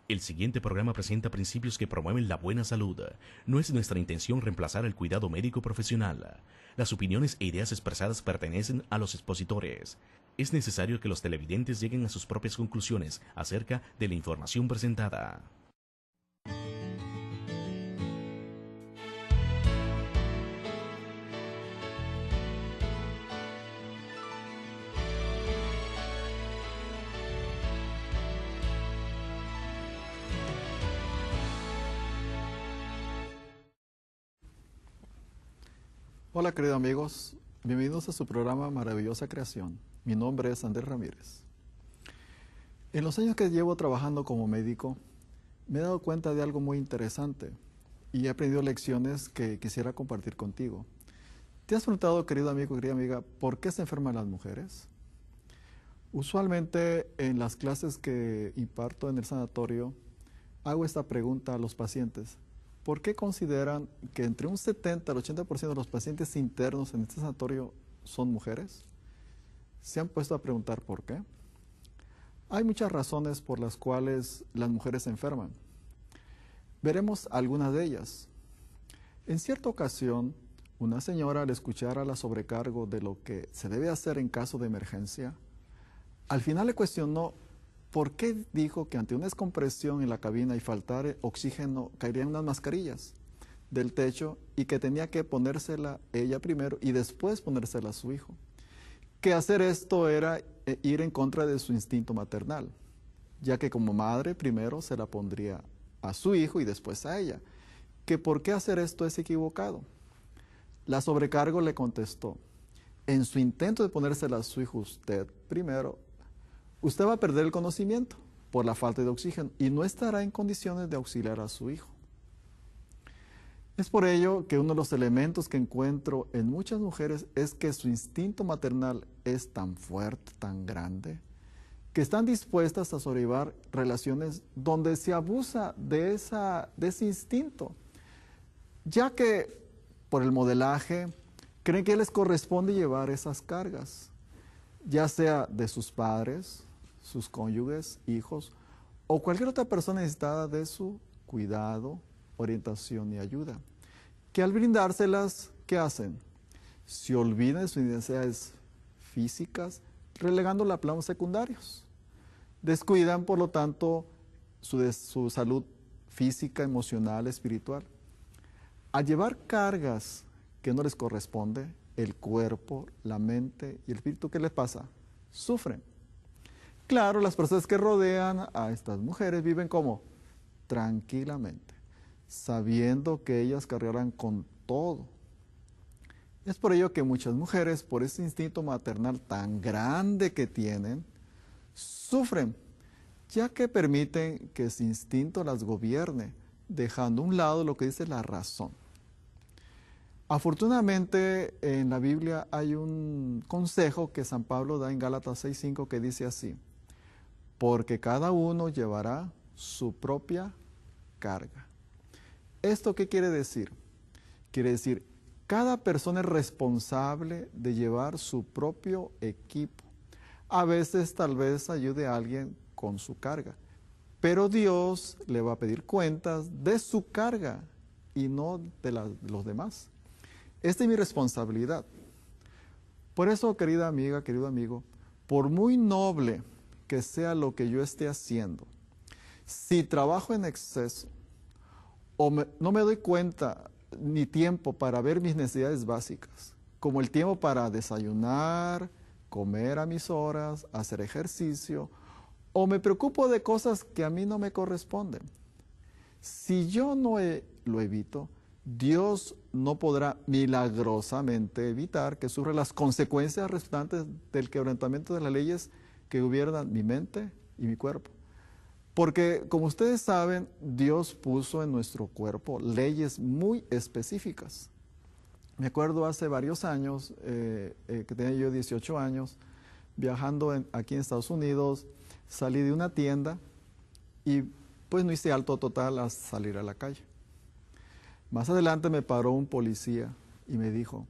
El siguiente programa presenta principios que promueven la buena salud. No es nuestra intención reemplazar el cuidado médico profesional. Las opiniones e ideas expresadas pertenecen a los expositores. Es necesario que los televidentes lleguen a sus propias conclusiones acerca de la información presentada. Hola queridos amigos, bienvenidos a su programa Maravillosa Creación. Mi nombre es Andrés Ramírez. En los años que llevo trabajando como médico, me he dado cuenta de algo muy interesante y he aprendido lecciones que quisiera compartir contigo. ¿Te has preguntado, querido amigo, querida amiga, por qué se enferman las mujeres? Usualmente en las clases que imparto en el sanatorio, hago esta pregunta a los pacientes. ¿Por qué consideran que entre un 70 al 80% de los pacientes internos en este sanatorio son mujeres? ¿Se han puesto a preguntar por qué? Hay muchas razones por las cuales las mujeres se enferman. Veremos algunas de ellas. En cierta ocasión, una señora, al escuchar a la sobrecargo de lo que se debe hacer en caso de emergencia, al final le cuestionó ¿por qué dijo que ante una descompresión en la cabina y faltar oxígeno caerían unas mascarillas del techo y que tenía que ponérsela ella primero y después ponérsela a su hijo? Que hacer esto era ir en contra de su instinto maternal, ya que como madre primero se la pondría a su hijo y después a ella. Que por qué hacer esto es equivocado. La sobrecargo le contestó, en su intento de ponérsela a su hijo usted primero, usted va a perder el conocimiento por la falta de oxígeno y no estará en condiciones de auxiliar a su hijo. Es por ello que uno de los elementos que encuentro en muchas mujeres es que su instinto maternal es tan fuerte, tan grande, que están dispuestas a sobrellevar relaciones donde se abusa de ese instinto, ya que por el modelaje creen que les corresponde llevar esas cargas, ya sea de sus padres, sus cónyuges, hijos, o cualquier otra persona necesitada de su cuidado, orientación y ayuda, que al brindárselas, ¿qué hacen? Se olvidan de sus necesidades físicas, relegándola a planos secundarios. Descuidan, por lo tanto, su salud física, emocional, espiritual. Al llevar cargas que no les corresponde, el cuerpo, la mente y el espíritu, ¿qué les pasa? Sufren. Claro, las personas que rodean a estas mujeres viven como tranquilamente, sabiendo que ellas cargarán con todo. Es por ello que muchas mujeres, por ese instinto maternal tan grande que tienen, sufren, ya que permiten que ese instinto las gobierne, dejando a un lado lo que dice la razón. Afortunadamente, en la Biblia hay un consejo que San Pablo da en Gálatas 6:5 que dice así, porque cada uno llevará su propia carga. ¿Esto qué quiere decir? Quiere decir, cada persona es responsable de llevar su propio equipo. A veces tal vez ayude a alguien con su carga, pero Dios le va a pedir cuentas de su carga y no de los demás. Esta es mi responsabilidad. Por eso, querida amiga, querido amigo, por muy noble que sea lo que yo esté haciendo, si trabajo en exceso o no me doy cuenta ni tiempo para ver mis necesidades básicas, como el tiempo para desayunar, comer a mis horas, hacer ejercicio, o me preocupo de cosas que a mí no me corresponden, si yo no lo evito, Dios no podrá milagrosamente evitar que sufra las consecuencias resultantes del quebrantamiento de las leyes que gobiernan mi mente y mi cuerpo. Porque, como ustedes saben, Dios puso en nuestro cuerpo leyes muy específicas. Me acuerdo hace varios años, que tenía yo 18 años, viajando aquí en Estados Unidos, salí de una tienda y pues no hice alto total a salir a la calle. Más adelante me paró un policía y me dijo,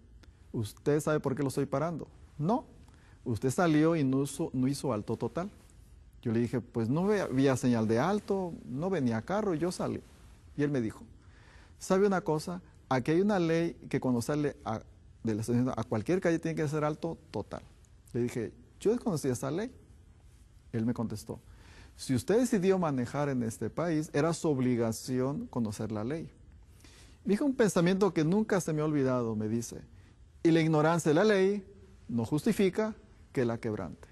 ¿usted sabe por qué lo estoy parando? No, usted salió y no hizo alto total. Yo le dije, pues no había señal de alto, no venía carro, y yo salí. Y él me dijo, ¿sabe una cosa? Aquí hay una ley que cuando sale de la estación a cualquier calle tiene que ser alto total. Le dije, yo desconocía esa ley. Él me contestó, si usted decidió manejar en este país, era su obligación conocer la ley. Me dijo un pensamiento que nunca se me ha olvidado, me dice, y la ignorancia de la ley no justifica que la quebrante.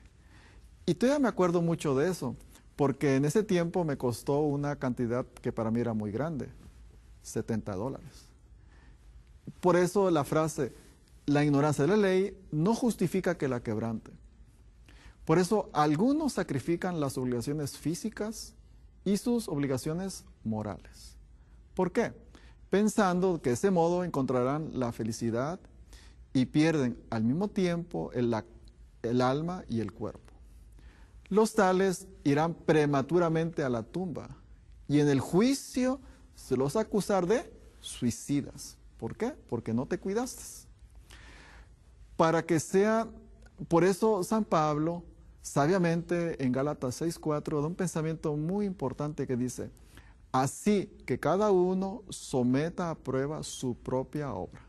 Y todavía me acuerdo mucho de eso, porque en ese tiempo me costó una cantidad que para mí era muy grande, $70. Por eso la frase, la ignorancia de la ley no justifica que la quebrante. Por eso algunos sacrifican las obligaciones físicas y sus obligaciones morales. ¿Por qué? Pensando que de ese modo encontrarán la felicidad y pierden al mismo tiempo el alma y el cuerpo. Los tales irán prematuramente a la tumba y en el juicio se los acusar de suicidas. ¿Por qué? Porque no te cuidaste. Por eso San Pablo, sabiamente en Gálatas 6:4, da un pensamiento muy importante que dice, así que cada uno someta a prueba su propia obra,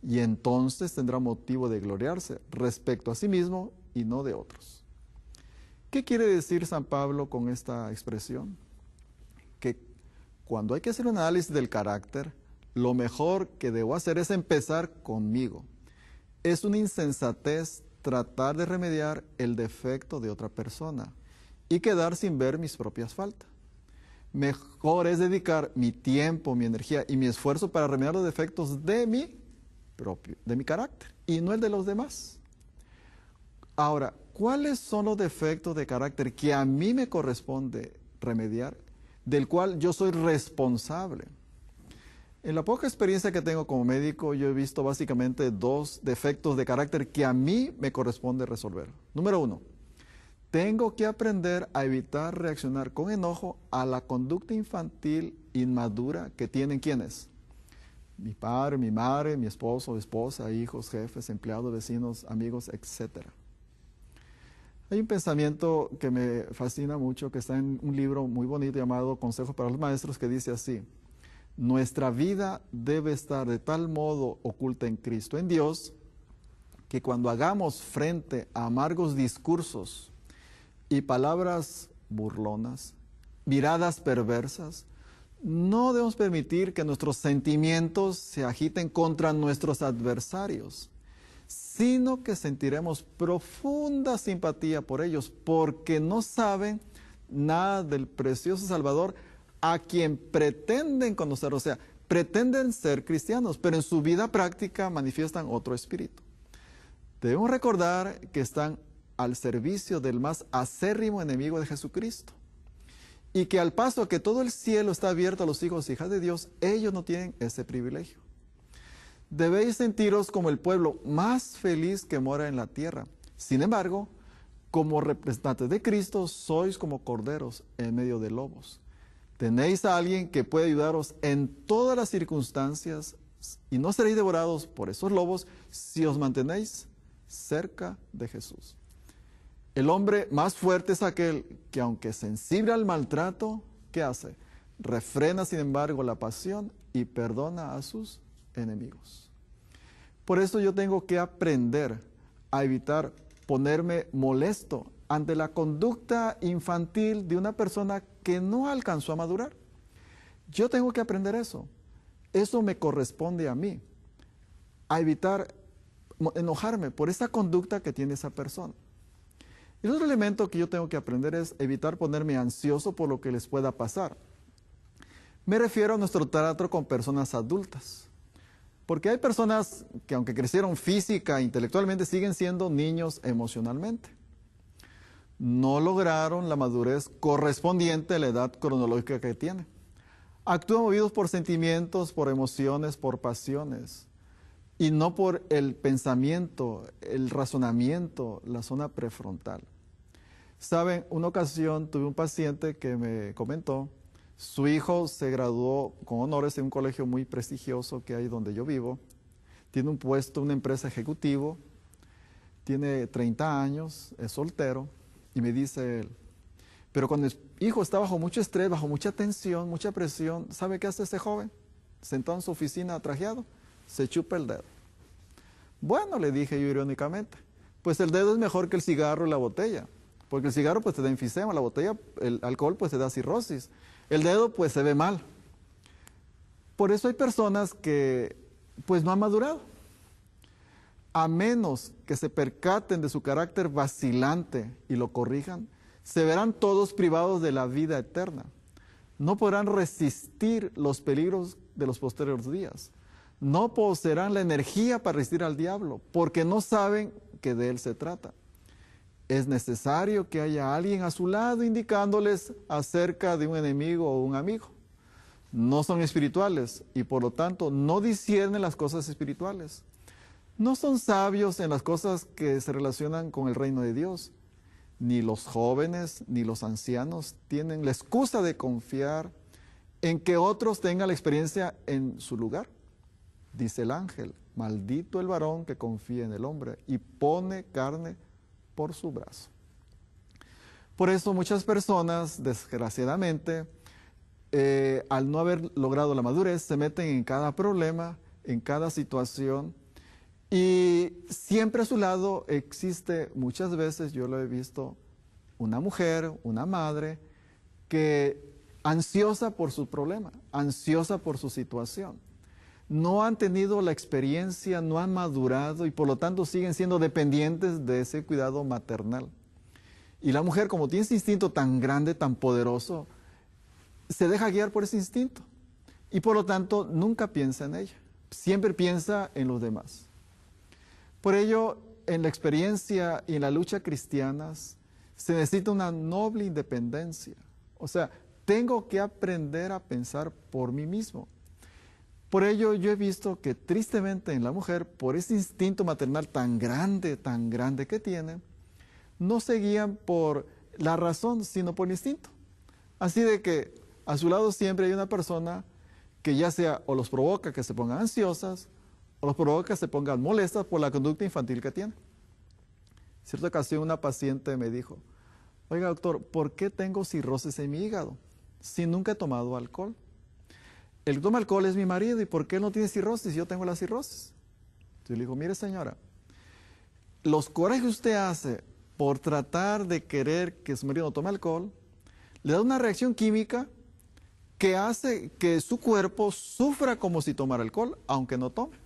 y entonces tendrá motivo de gloriarse respecto a sí mismo y no de otros. ¿Qué quiere decir San Pablo con esta expresión? Que cuando hay que hacer un análisis del carácter, lo mejor que debo hacer es empezar conmigo. Es una insensatez tratar de remediar el defecto de otra persona y quedar sin ver mis propias faltas. Mejor es dedicar mi tiempo, mi energía y mi esfuerzo para remediar los defectos de mi carácter y no el de los demás. Ahora, ¿cuáles son los defectos de carácter que a mí me corresponde remediar, del cual yo soy responsable? En la poca experiencia que tengo como médico, yo he visto básicamente 2 defectos de carácter que a mí me corresponde resolver. Número 1, tengo que aprender a evitar reaccionar con enojo a la conducta infantil inmadura que tienen ¿quiénes? Mi padre, mi madre, mi esposo, esposa, hijos, jefes, empleados, vecinos, amigos, etc. Hay un pensamiento que me fascina mucho, que está en un libro muy bonito llamado Consejos para los Maestros, que dice así, nuestra vida debe estar de tal modo oculta en Cristo, en Dios, que cuando hagamos frente a amargos discursos y palabras burlonas, miradas perversas, no debemos permitir que nuestros sentimientos se agiten contra nuestros adversarios, sino que sentiremos profunda simpatía por ellos, porque no saben nada del precioso Salvador a quien pretenden conocer, o sea, pretenden ser cristianos, pero en su vida práctica manifiestan otro espíritu. Debemos recordar que están al servicio del más acérrimo enemigo de Jesucristo, y que al paso que todo el cielo está abierto a los hijos y hijas de Dios, ellos no tienen ese privilegio. Debéis sentiros como el pueblo más feliz que mora en la tierra. Sin embargo, como representantes de Cristo, sois como corderos en medio de lobos. Tenéis a alguien que puede ayudaros en todas las circunstancias y no seréis devorados por esos lobos si os mantenéis cerca de Jesús. El hombre más fuerte es aquel que, aunque sensible al maltrato, ¿qué hace? Refrena, sin embargo, la pasión y perdona a sus enemigos. Por eso yo tengo que aprender a evitar ponerme molesto ante la conducta infantil de una persona que no alcanzó a madurar. Yo tengo que aprender eso. Eso me corresponde a mí. A evitar enojarme por esa conducta que tiene esa persona. El otro elemento que yo tengo que aprender es evitar ponerme ansioso por lo que les pueda pasar. Me refiero a nuestro trato con personas adultas. Porque hay personas que aunque crecieron física e intelectualmente siguen siendo niños emocionalmente. No lograron la madurez correspondiente a la edad cronológica que tienen. Actúan movidos por sentimientos, por emociones, por pasiones, y no por el pensamiento, el razonamiento, la zona prefrontal. Saben, una ocasión tuve un paciente que me comentó, su hijo se graduó con honores en un colegio muy prestigioso que hay donde yo vivo, tiene un puesto, una empresa ejecutivo, tiene 30 años, es soltero, y me dice él, Pero cuando el hijo está bajo mucho estrés, bajo mucha tensión, mucha presión, ¿sabe qué hace ese joven? Sentado en su oficina trajeado, se chupa el dedo. Bueno, le dije yo irónicamente, pues el dedo es mejor que el cigarro y la botella, porque el cigarro pues te da enfisema, la botella, el alcohol pues te da cirrosis, el dedo pues se ve mal. Por eso hay personas que pues no han madurado. A menos que se percaten de su carácter vacilante y lo corrijan, se verán todos privados de la vida eterna. No podrán resistir los peligros de los posteriores días. No poseerán la energía para resistir al diablo, porque no saben que de él se trata. Es necesario que haya alguien a su lado indicándoles acerca de un enemigo o un amigo. No son espirituales y por lo tanto no disciernen las cosas espirituales. No son sabios en las cosas que se relacionan con el reino de Dios. Ni los jóvenes ni los ancianos tienen la excusa de confiar en que otros tengan la experiencia en su lugar. Dice el ángel, maldito el varón que confía en el hombre y pone carne por su brazo. Por eso muchas personas, desgraciadamente, al no haber logrado la madurez, se meten en cada problema, en cada situación, y siempre a su lado existe, muchas veces yo lo he visto, una mujer, una madre, que ansiosa por su problema, ansiosa por su situación. No han tenido la experiencia, no han madurado y por lo tanto siguen siendo dependientes de ese cuidado maternal. Y la mujer, como tiene ese instinto tan grande, tan poderoso, se deja guiar por ese instinto y por lo tanto nunca piensa en ella, siempre piensa en los demás. Por ello, en la experiencia y en la lucha cristianas, se necesita una noble independencia. O sea, tengo que aprender a pensar por mí mismo. Por ello, yo he visto que tristemente en la mujer, por ese instinto maternal tan grande que tiene, no se guían por la razón, sino por el instinto. Así de que a su lado siempre hay una persona que ya sea o los provoca que se pongan ansiosas, o los provoca que se pongan molestas por la conducta infantil que tiene. En cierta ocasión una paciente me dijo, oiga doctor, ¿por qué tengo cirrosis en mi hígado si nunca he tomado alcohol? El que toma alcohol es mi marido, ¿y por qué él no tiene cirrosis? Yo tengo la cirrosis. Yo le digo, mire señora, los corajes que usted hace por tratar de querer que su marido no tome alcohol, le da una reacción química que hace que su cuerpo sufra como si tomara alcohol, aunque no tome.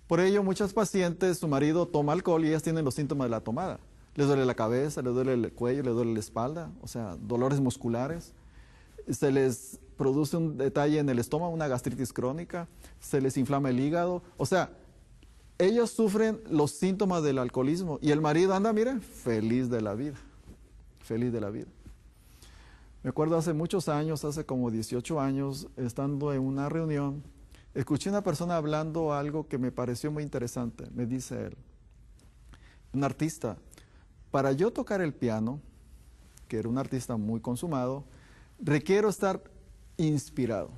Por ello, muchas pacientes, su marido toma alcohol y ellas tienen los síntomas de la tomada. Les duele la cabeza, les duele el cuello, les duele la espalda, o sea, dolores musculares. Se les produce un detalle en el estómago, una gastritis crónica, se les inflama el hígado. O sea, ellos sufren los síntomas del alcoholismo y el marido anda, mire, feliz de la vida, feliz de la vida. Me acuerdo hace muchos años, hace como 18 años, estando en una reunión, escuché a una persona hablando algo que me pareció muy interesante. Me dice él, un artista, para yo tocar el piano, que era un artista muy consumado, requiero estar inspirado.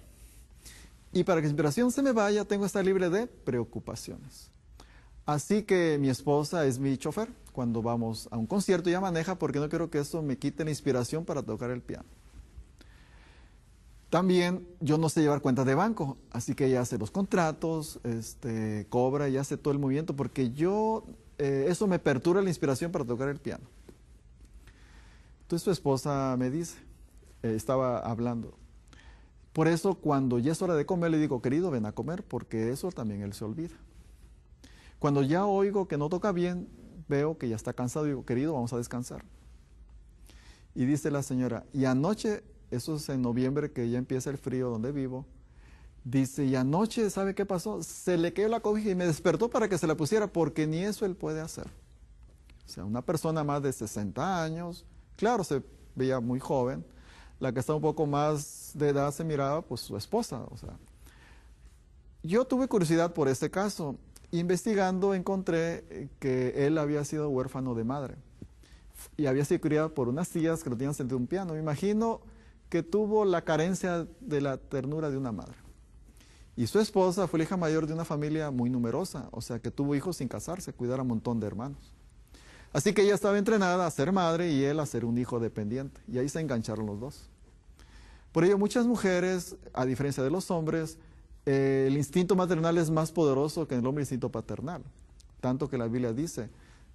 Y para que la inspiración se me vaya, tengo que estar libre de preocupaciones. Así que mi esposa es mi chofer. Cuando vamos a un concierto ella maneja porque no quiero que eso me quite la inspiración para tocar el piano. También yo no sé llevar cuentas de banco, así que ella hace los contratos, cobra y hace todo el movimiento porque eso me perturba la inspiración para tocar el piano. Entonces su esposa me dice, estaba hablando. Por eso cuando ya es hora de comer le digo, querido, ven a comer, porque eso también él se olvida. Cuando ya oigo que no toca bien, veo que ya está cansado y digo, querido, vamos a descansar. Y dice la señora, y anoche, eso es en noviembre que ya empieza el frío donde vivo, dice, y anoche, ¿sabe qué pasó? Se le cayó la cobija y me despertó para que se la pusiera, porque ni eso él puede hacer. O sea, una persona más de 60 años, claro, se veía muy joven, la que está un poco más de edad se miraba, pues su esposa, o sea. Yo tuve curiosidad por este caso. Investigando encontré que él había sido huérfano de madre y había sido criado por unas tías que lo tenían sentado en un piano. Me imagino que tuvo la carencia de la ternura de una madre. Y su esposa fue la hija mayor de una familia muy numerosa, o sea que tuvo hijos sin casarse, cuidar a un montón de hermanos. Así que ella estaba entrenada a ser madre y él a ser un hijo dependiente. Y ahí se engancharon los dos. Por ello, muchas mujeres, a diferencia de los hombres, el instinto maternal es más poderoso que el hombre instinto paternal. Tanto que la Biblia dice,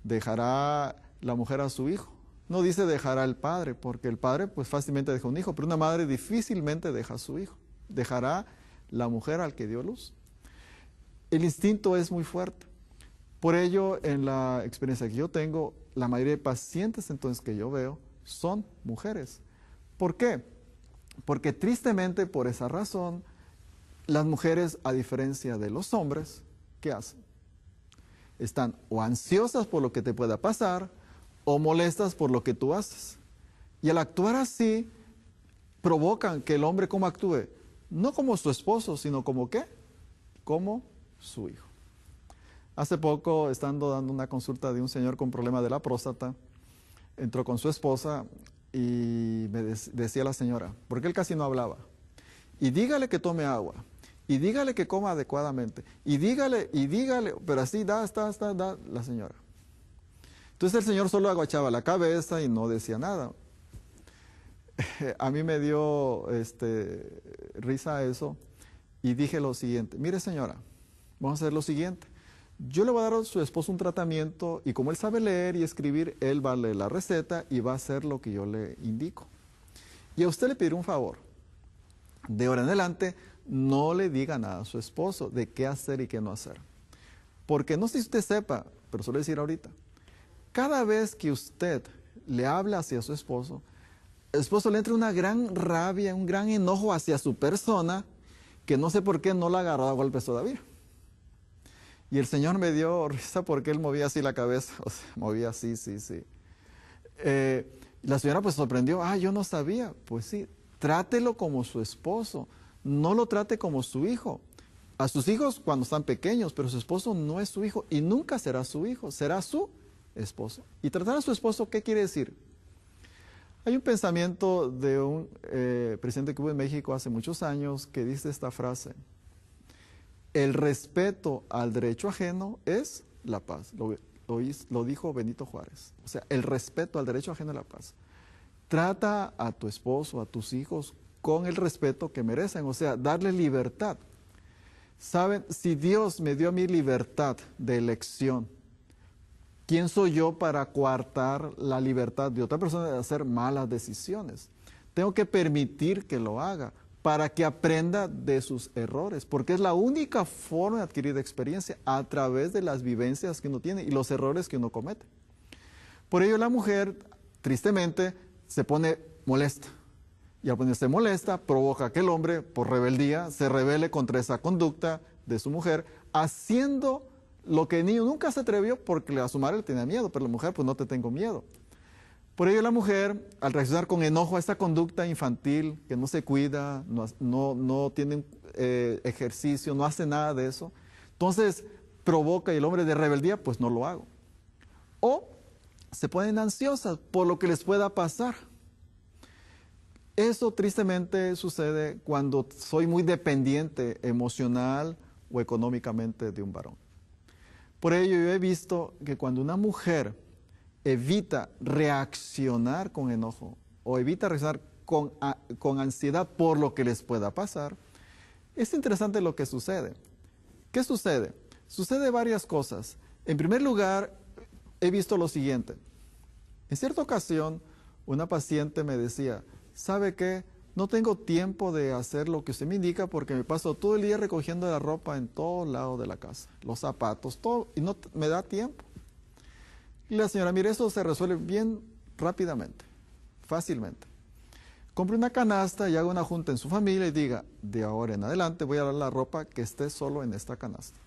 dejará la mujer a su hijo. No dice dejará al padre, porque el padre pues fácilmente deja un hijo, pero una madre difícilmente deja a su hijo. Dejará la mujer al que dio luz. El instinto es muy fuerte. Por ello, en la experiencia que yo tengo, la mayoría de pacientes entonces que yo veo son mujeres. ¿Por qué? Porque tristemente por esa razón, las mujeres, a diferencia de los hombres, ¿qué hacen? Están o ansiosas por lo que te pueda pasar o molestas por lo que tú haces. Y al actuar así, provocan que el hombre ¿cómo actúe? No como su esposo, sino como ¿qué? Como su hijo. Hace poco, estando dando una consulta de un señor con problema de la próstata, entró con su esposa y me decía la señora, porque él casi no hablaba, y dígale que tome agua, y dígale que coma adecuadamente, y dígale, pero así da la señora. Entonces el señor solo agachaba la cabeza y no decía nada. A mí me dio risa eso y dije lo siguiente, mire señora, vamos a hacer lo siguiente. Yo le voy a dar a su esposo un tratamiento y como él sabe leer y escribir, él va a leer la receta y va a hacer lo que yo le indico. Y a usted le pediré un favor. De ahora en adelante, no le diga nada a su esposo de qué hacer y qué no hacer. Porque no sé si usted sepa, pero suelo decir ahorita, cada vez que usted le habla hacia su esposo, el esposo le entra una gran rabia, un gran enojo hacia su persona, que no sé por qué no la agarró a golpes todavía. Y el Señor me dio risa porque él movía así la cabeza, o sea, movía así, sí. La señora pues sorprendió, yo no sabía. Pues sí, trátelo como su esposo, no lo trate como su hijo. A sus hijos cuando están pequeños, pero su esposo no es su hijo y nunca será su hijo, será su esposo. Y tratar a su esposo, ¿qué quiere decir? Hay un pensamiento de un presidente que hubo en México hace muchos años que dice esta frase: el respeto al derecho ajeno es la paz. Lo dijo Benito Juárez. O sea, el respeto al derecho ajeno es la paz. Trata a tu esposo, a tus hijos, con el respeto que merecen. O sea, darle libertad. ¿Saben? Si Dios me dio a mí libertad de elección, ¿quién soy yo para coartar la libertad de otra persona de hacer malas decisiones? Tengo que permitir que lo haga, para que aprenda de sus errores, porque es la única forma de adquirir experiencia a través de las vivencias que uno tiene y los errores que uno comete. Por ello la mujer, tristemente, se pone molesta. Y al ponerse molesta, provoca que el hombre, por rebeldía, se rebele contra esa conducta de su mujer, haciendo lo que el niño nunca se atrevió porque a su madre le tenía miedo, pero la mujer, pues no te tengo miedo. Por ello la mujer, al reaccionar con enojo a esta conducta infantil, que no se cuida, no tiene ejercicio, no hace nada de eso, entonces provoca y el hombre de rebeldía, pues no lo hago. O se ponen ansiosas por lo que les pueda pasar. Eso tristemente sucede cuando soy muy dependiente emocional o económicamente de un varón. Por ello yo he visto que cuando una mujer evita reaccionar con enojo o evita reaccionar con ansiedad por lo que les pueda pasar, es interesante lo que sucede. ¿Qué sucede? Sucede varias cosas. En primer lugar, he visto lo siguiente. En cierta ocasión, una paciente me decía, ¿sabe qué? No tengo tiempo de hacer lo que usted me indica porque me paso todo el día recogiendo la ropa en todo lado de la casa, los zapatos, todo, y no me da tiempo. Y la señora, mire, eso se resuelve bien rápidamente, fácilmente. Compre una canasta y haga una junta en su familia y diga, de ahora en adelante voy a dar la ropa que esté solo en esta canasta.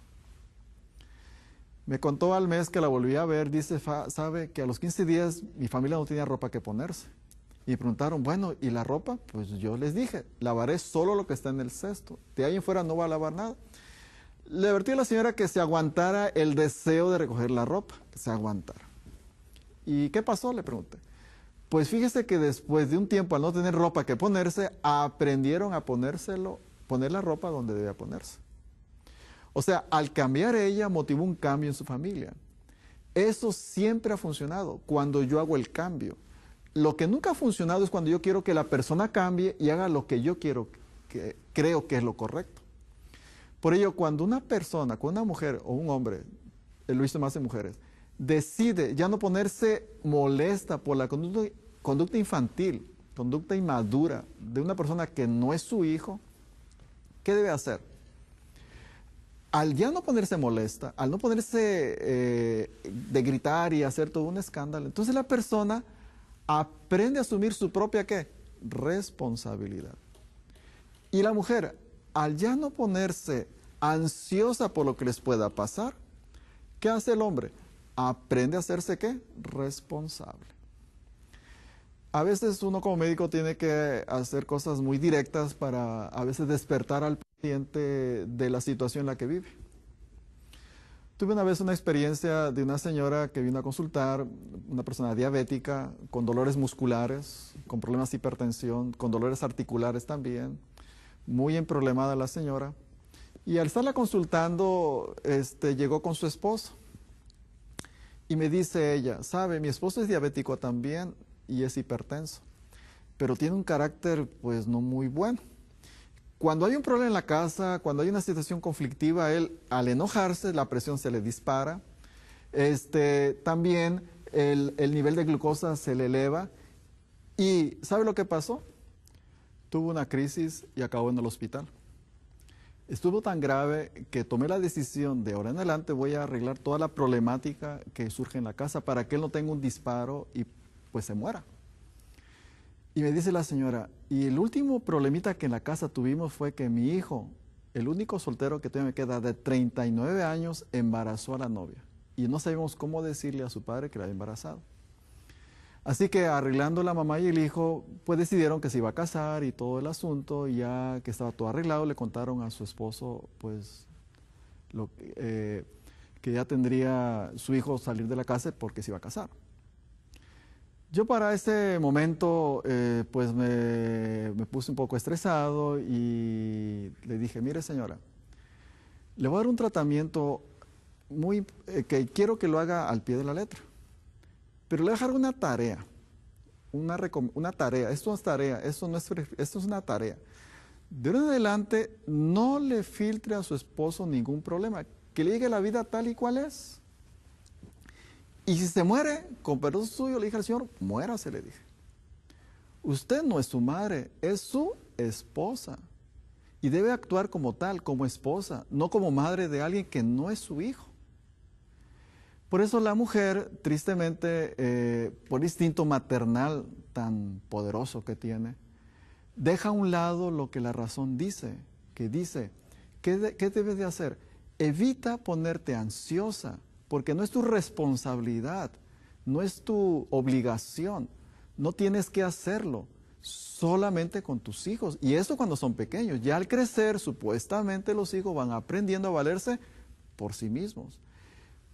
Me contó al mes que la volví a ver, dice, sabe que a los 15 días mi familia no tenía ropa que ponerse. Y preguntaron, bueno, ¿y la ropa? Pues yo les dije, lavaré solo lo que está en el cesto. De ahí en fuera no va a lavar nada. Le advertí a la señora que se aguantara el deseo de recoger la ropa, que se aguantara. ¿Y qué pasó? Le pregunté. Pues fíjese que después de un tiempo, al no tener ropa que ponerse, aprendieron a poner la ropa donde debía ponerse. O sea, al cambiar ella, motivó un cambio en su familia. Eso siempre ha funcionado cuando yo hago el cambio. Lo que nunca ha funcionado es cuando yo quiero que la persona cambie y haga lo que yo quiero, que creo que es lo correcto. Por ello, cuando una persona, cuando una mujer o un hombre, lo he visto más en mujeres, decide ya no ponerse molesta por la conducta infantil, conducta inmadura de una persona que no es su hijo, ¿qué debe hacer? Al ya no ponerse molesta, al no ponerse de gritar y hacer todo un escándalo, entonces la persona aprende a asumir su propia ¿qué? Responsabilidad. Y la mujer, al ya no ponerse ansiosa por lo que les pueda pasar, ¿qué hace el hombre? Aprende a hacerse ¿qué? Responsable. A veces uno como médico tiene que hacer cosas muy directas para a veces despertar al paciente de la situación en la que vive. Tuve una vez una experiencia de una señora que vino a consultar, una persona diabética, con dolores musculares, con problemas de hipertensión, con dolores articulares también, muy emproblemada la señora. Y al estarla consultando, llegó con su esposo. Y me dice ella, sabe, mi esposo es diabético también y es hipertenso, pero tiene un carácter pues no muy bueno. Cuando hay un problema en la casa, cuando hay una situación conflictiva, él al enojarse la presión se le dispara, también el nivel de glucosa se le eleva y ¿sabe lo que pasó? Tuvo una crisis y acabó en el hospital. Estuvo tan grave que tomé la decisión de ahora en adelante voy a arreglar toda la problemática que surge en la casa para que él no tenga un disparo y pues se muera. Y me dice la señora, y el último problemita que en la casa tuvimos fue que mi hijo, el único soltero que todavía me queda de 39 años, embarazó a la novia. Y no sabíamos cómo decirle a su padre que la había embarazado. Así que arreglando la mamá y el hijo, pues decidieron que se iba a casar y todo el asunto, y ya que estaba todo arreglado, le contaron a su esposo, pues, que ya tendría su hijo salir de la casa porque se iba a casar. Yo para ese momento, pues me puse un poco estresado y le dije, mire señora, le voy a dar un tratamiento que quiero que lo haga al pie de la letra. Pero le voy a dejar una tarea, una tarea, esto no es tarea, esto es una tarea. De ahora en adelante, no le filtre a su esposo ningún problema, que le llegue la vida tal y cual es. Y si se muere, con perdón suyo, le dije al Señor, muérase, le dije. Usted no es su madre, es su esposa. Y debe actuar como tal, como esposa, no como madre de alguien que no es su hijo. Por eso la mujer, tristemente, por instinto maternal tan poderoso que tiene, deja a un lado lo que la razón dice, que dice, ¿qué debes de hacer? Evita ponerte ansiosa, porque no es tu responsabilidad, no es tu obligación, no tienes que hacerlo, solamente con tus hijos. Y eso cuando son pequeños. Ya al crecer, supuestamente los hijos van aprendiendo a valerse por sí mismos.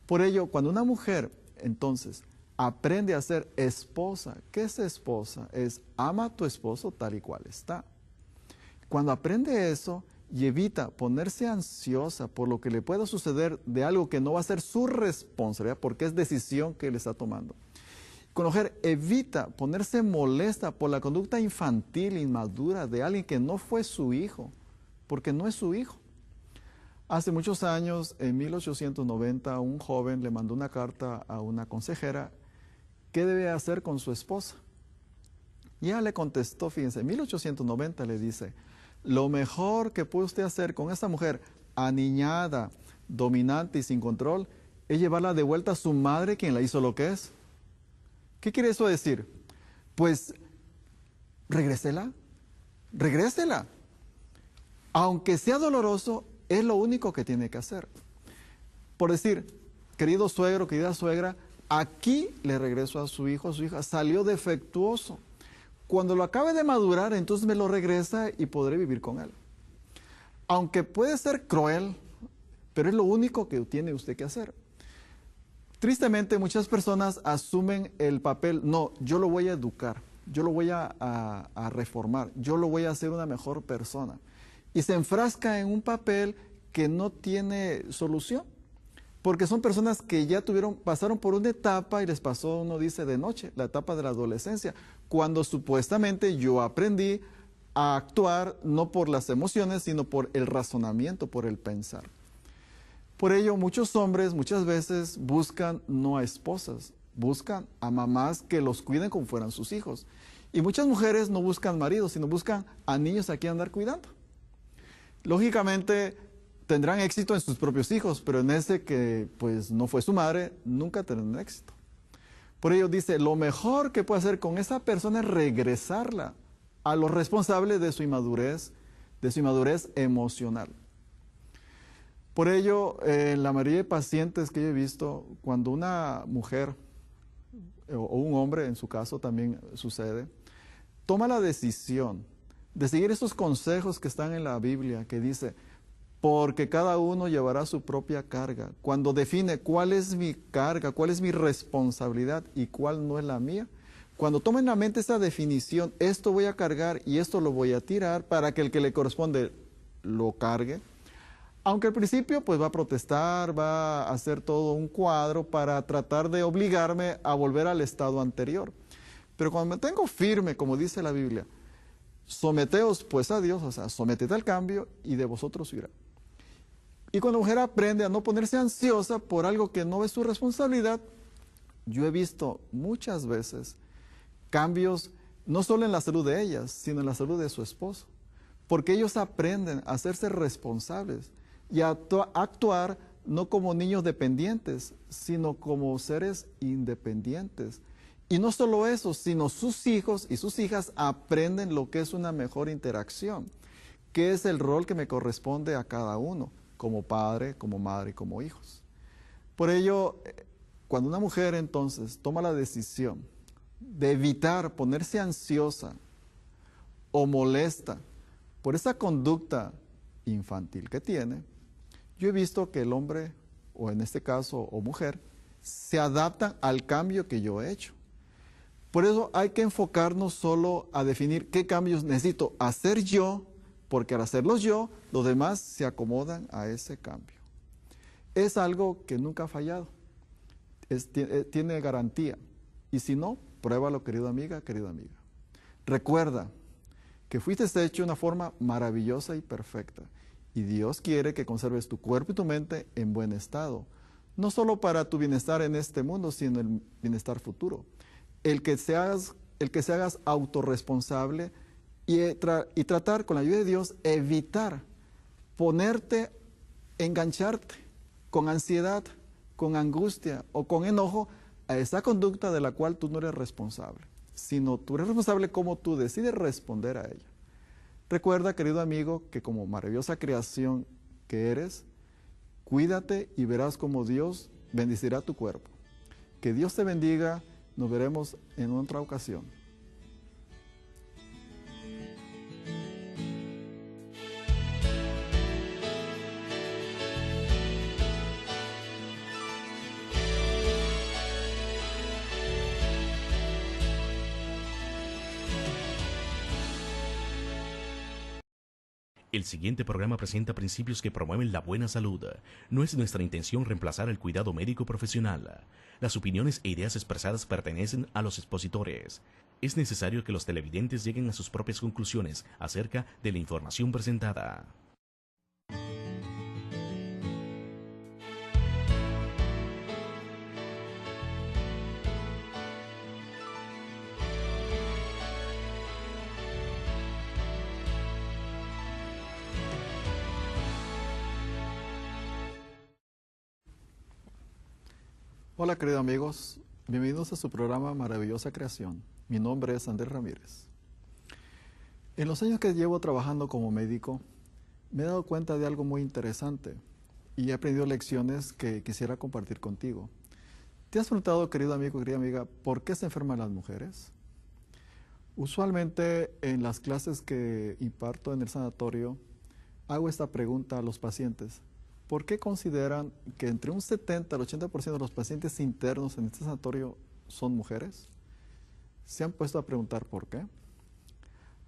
Por ello, cuando una mujer, entonces, aprende a ser esposa, ¿qué es esposa? Es ama a tu esposo tal y cual está. Cuando aprende eso y evita ponerse ansiosa por lo que le pueda suceder de algo que no va a ser su responsabilidad, porque es decisión que él está tomando. Con la mujer evita ponerse molesta por la conducta infantil, inmadura de alguien que no fue su hijo, porque no es su hijo. Hace muchos años, en 1890, un joven le mandó una carta a una consejera, ¿qué debe hacer con su esposa? Y ella le contestó, fíjense, en 1890 le dice, lo mejor que puede usted hacer con esta mujer aniñada, dominante y sin control, es llevarla de vuelta a su madre, quien la hizo lo que es. ¿Qué quiere eso decir? Pues, regrésela. Aunque sea doloroso, es lo único que tiene que hacer. Por decir, querido suegro, querida suegra, aquí le regreso a su hijo, a su hija, salió defectuoso. Cuando lo acabe de madurar, entonces me lo regresa y podré vivir con él. Aunque puede ser cruel, pero es lo único que tiene usted que hacer. Tristemente, muchas personas asumen el papel, no, yo lo voy a educar, yo lo voy a reformar, yo lo voy a hacer una mejor persona. Y se enfrasca en un papel que no tiene solución. porque son personas que ya pasaron por una etapa y les pasó, uno dice, de noche, la etapa de la adolescencia, cuando supuestamente yo aprendí a actuar no por las emociones, sino por el razonamiento, por el pensar. Por ello, muchos hombres muchas veces buscan no a esposas, buscan a mamás que los cuiden como fueran sus hijos. Y muchas mujeres no buscan maridos, sino buscan a niños a quien andar cuidando. Lógicamente, tendrán éxito en sus propios hijos, pero en ese que pues no fue su madre, nunca tendrán éxito. Por ello dice, lo mejor que puede hacer con esa persona es regresarla a los responsables de su inmadurez emocional. Por ello, en la mayoría de pacientes que yo he visto, cuando una mujer o un hombre, en su caso también sucede, toma la decisión de seguir esos consejos que están en la Biblia, que dice, porque cada uno llevará su propia carga. Cuando define cuál es mi carga, cuál es mi responsabilidad y cuál no es la mía, cuando toma en la mente esa definición, esto voy a cargar y esto lo voy a tirar para que el que le corresponde lo cargue, aunque al principio pues va a protestar, va a hacer todo un cuadro para tratar de obligarme a volver al estado anterior. Pero cuando me tengo firme, como dice la Biblia, someteos pues a Dios, o sea, sometete al cambio y de vosotros huirá. Y cuando la mujer aprende a no ponerse ansiosa por algo que no es su responsabilidad, yo he visto muchas veces cambios no solo en la salud de ellas, sino en la salud de su esposo. Porque ellos aprenden a hacerse responsables y a actuar no como niños dependientes, sino como seres independientes. Y no solo eso, sino sus hijos y sus hijas aprenden lo que es una mejor interacción, que es el rol que me corresponde a cada uno, como padre, como madre y como hijos. Por ello, cuando una mujer entonces toma la decisión de evitar ponerse ansiosa o molesta por esa conducta infantil que tiene, yo he visto que el hombre, o en este caso, o mujer, se adaptan al cambio que yo he hecho. Por eso hay que enfocarnos solo a definir qué cambios necesito hacer yo, porque al hacerlos yo, los demás se acomodan a ese cambio. Es algo que nunca ha fallado, tiene garantía. Y si no, pruébalo, querida amiga, querida amiga. Recuerda que fuiste hecho de una forma maravillosa y perfecta. Y Dios quiere que conserves tu cuerpo y tu mente en buen estado. No solo para tu bienestar en este mundo, sino el bienestar futuro. El que se hagas autorresponsable y tratar con la ayuda de Dios, evitar engancharte con ansiedad, con angustia o con enojo a esa conducta de la cual tú no eres responsable, sino tú eres responsable como tú decides responder a ella. Recuerda, querido amigo, que como maravillosa creación que eres, cuídate y verás cómo Dios bendecirá tu cuerpo. Que Dios te bendiga. Nos veremos en otra ocasión. El siguiente programa presenta principios que promueven la buena salud. No es nuestra intención reemplazar el cuidado médico profesional. Las opiniones e ideas expresadas pertenecen a los expositores. Es necesario que los televidentes lleguen a sus propias conclusiones acerca de la información presentada. Hola, queridos amigos, bienvenidos a su programa Maravillosa Creación. Mi nombre es Andrés Ramírez. En los años que llevo trabajando como médico, me he dado cuenta de algo muy interesante y he aprendido lecciones que quisiera compartir contigo. ¿Te has preguntado, querido amigo, querida amiga, por qué se enferman las mujeres? Usualmente en las clases que imparto en el sanatorio, hago esta pregunta a los pacientes. ¿Por qué consideran que entre un 70 al 80% de los pacientes internos en este sanatorio son mujeres? ¿Se han puesto a preguntar por qué?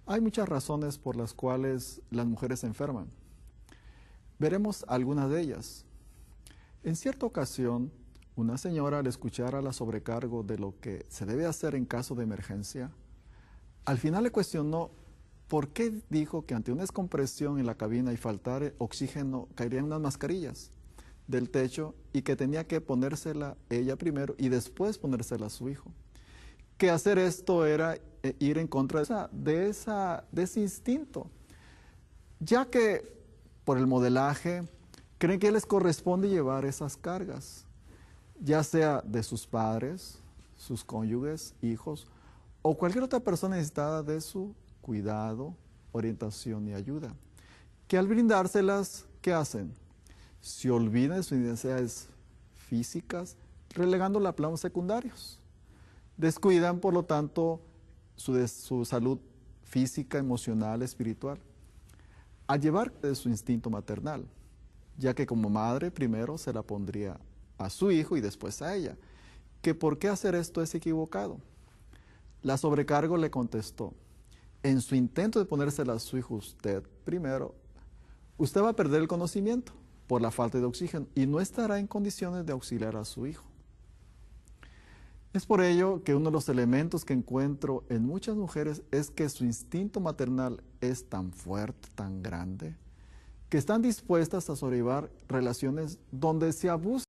Hay muchas razones por las cuales las mujeres se enferman. Veremos algunas de ellas. En cierta ocasión, una señora, al escuchar a la sobrecargo de lo que se debe hacer en caso de emergencia, al final le cuestionó por qué dijo que ante una descompresión en la cabina y faltar oxígeno caerían unas mascarillas del techo y que tenía que ponérsela ella primero y después ponérsela a su hijo. Que hacer esto era ir en contra de ese instinto, ya que por el modelaje creen que les corresponde llevar esas cargas, ya sea de sus padres, sus cónyuges, hijos, o cualquier otra persona necesitada de su cuidado, orientación y ayuda, que al brindárselas, ¿qué hacen? Se olvidan de sus necesidades físicas, relegándola a planos secundarios. Descuidan, por lo tanto, su salud física, emocional, espiritual, al llevar de su instinto maternal, ya que como madre primero se la pondría a su hijo y después a ella, que por qué hacer esto es equivocado. La sobrecargo le contestó, en su intento de ponérsela a su hijo usted primero, usted va a perder el conocimiento por la falta de oxígeno y no estará en condiciones de auxiliar a su hijo. Es por ello que uno de los elementos que encuentro en muchas mujeres es que su instinto maternal es tan fuerte, tan grande, que están dispuestas a sobrellevar relaciones donde se abusa